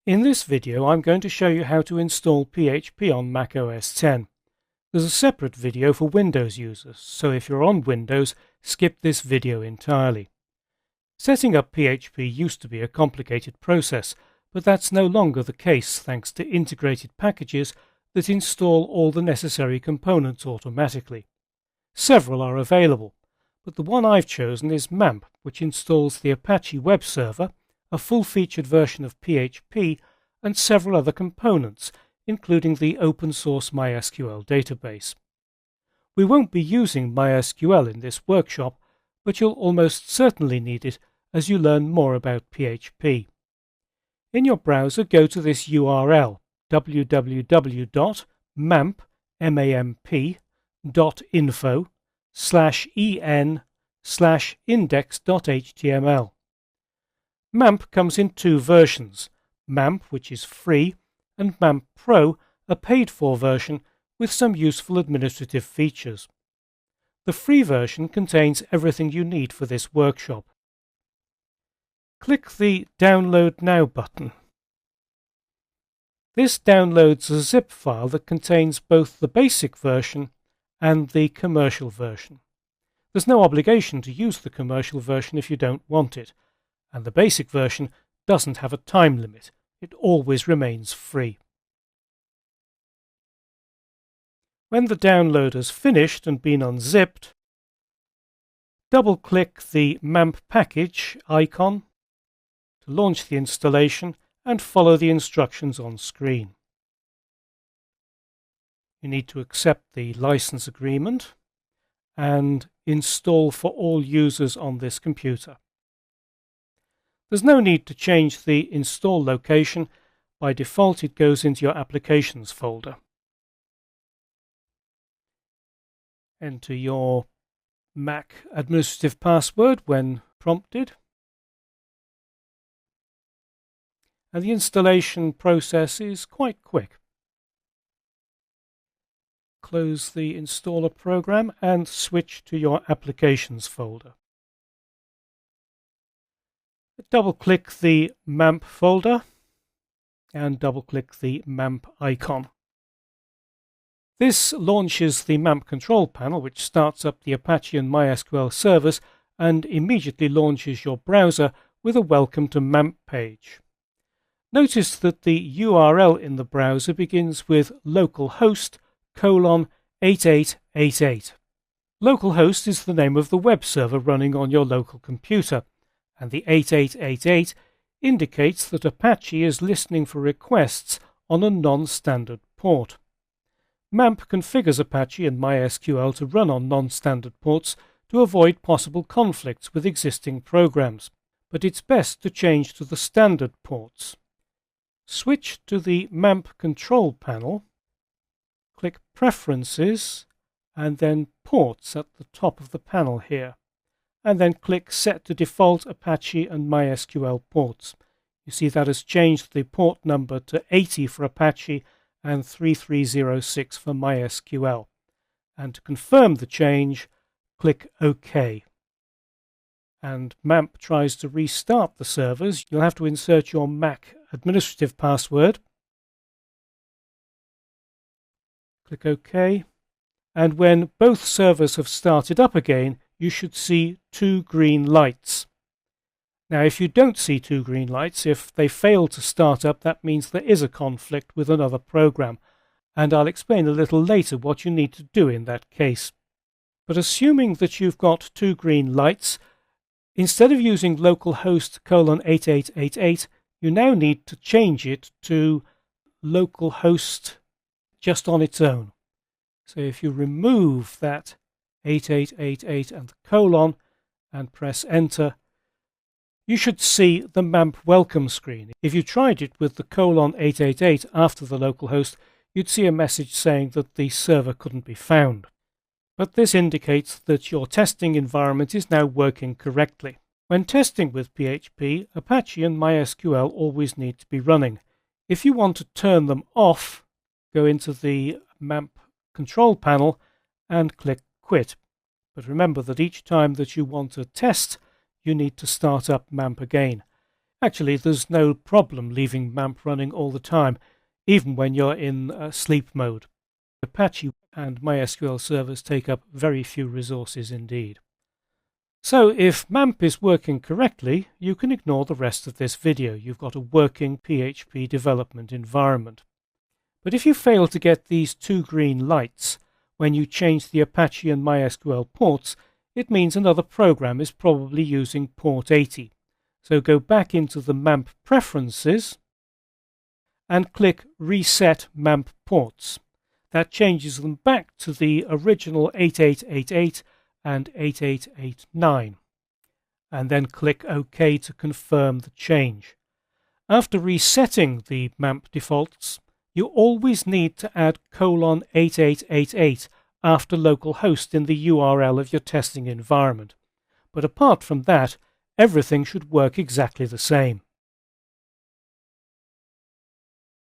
In this video I'm going to show you how to install PHP on Mac OS X. There's a separate video for Windows users, so if you're on Windows, skip this video entirely. Setting up PHP used to be a complicated process, but that's no longer the case thanks to integrated packages that install all the necessary components automatically. Several are available, but the one I've chosen is MAMP, which installs the Apache web server, a full-featured version of PHP, and several other components, including the open-source MySQL database. We won't be using MySQL in this workshop, but you'll almost certainly need it as you learn more about PHP. In your browser, go to this URL, www.mamp.info/en/index.html. MAMP comes in two versions, MAMP, which is free, and MAMP Pro, a paid-for version with some useful administrative features. The free version contains everything you need for this workshop. Click the Download Now button. This downloads a zip file that contains both the basic version and the commercial version. There's no obligation to use the commercial version if you don't want it, and the basic version doesn't have a time limit. It always remains free. When the download has finished and been unzipped, double-click the MAMP package icon to launch the installation and follow the instructions on screen. You need to accept the license agreement and install for all users on this computer. There's no need to change the install location. By default, it goes into your Applications folder. Enter your Mac administrative password when prompted. And the installation process is quite quick. Close the installer program and switch to your Applications folder. Double-click the MAMP folder and double-click the MAMP icon. This launches the MAMP control panel, which starts up the Apache and MySQL servers and immediately launches your browser with a Welcome to MAMP page. Notice that the URL in the browser begins with localhost:8888. Localhost is the name of the web server running on your local computer, and the 8888 indicates that Apache is listening for requests on a non-standard port. MAMP configures Apache and MySQL to run on non-standard ports to avoid possible conflicts with existing programs, but it's best to change to the standard ports. Switch to the MAMP control panel, click Preferences, and then Ports at the top of the panel here, and then click Set to Default Apache and MySQL ports. You see that has changed the port number to 80 for Apache and 3306 for MySQL. And to confirm the change, click OK. And MAMP tries to restart the servers. You'll have to insert your Mac administrative password. Click OK. And when both servers have started up again, you should see two green lights. Now, if you don't see two green lights, if they fail to start up, that means there is a conflict with another program, and I'll explain a little later what you need to do in that case. But assuming that you've got two green lights, instead of using localhost:8888, you now need to change it to localhost just on its own. So if you remove that 8888 and the colon and press enter, you should see the MAMP welcome screen. If you tried it with the :888 after the localhost, you'd see a message saying that the server couldn't be found. But this indicates that your testing environment is now working correctly. When testing with PHP, Apache and MySQL always need to be running. If you want to turn them off, go into the MAMP control panel and click Quit. But remember that each time that you want to test, you need to start up MAMP again. Actually, there's no problem leaving MAMP running all the time, even when you're in sleep mode. Apache and MySQL servers take up very few resources indeed. So if MAMP is working correctly, you can ignore the rest of this video. You've got a working PHP development environment. But if you fail to get these two green lights when you change the Apache and MySQL ports, it means another program is probably using port 80. So go back into the MAMP preferences and click Reset MAMP Ports. That changes them back to the original 8888 and 8889. And then click OK to confirm the change. After resetting the MAMP defaults, you always need to add :8888 after localhost in the URL of your testing environment. But apart from that, everything should work exactly the same.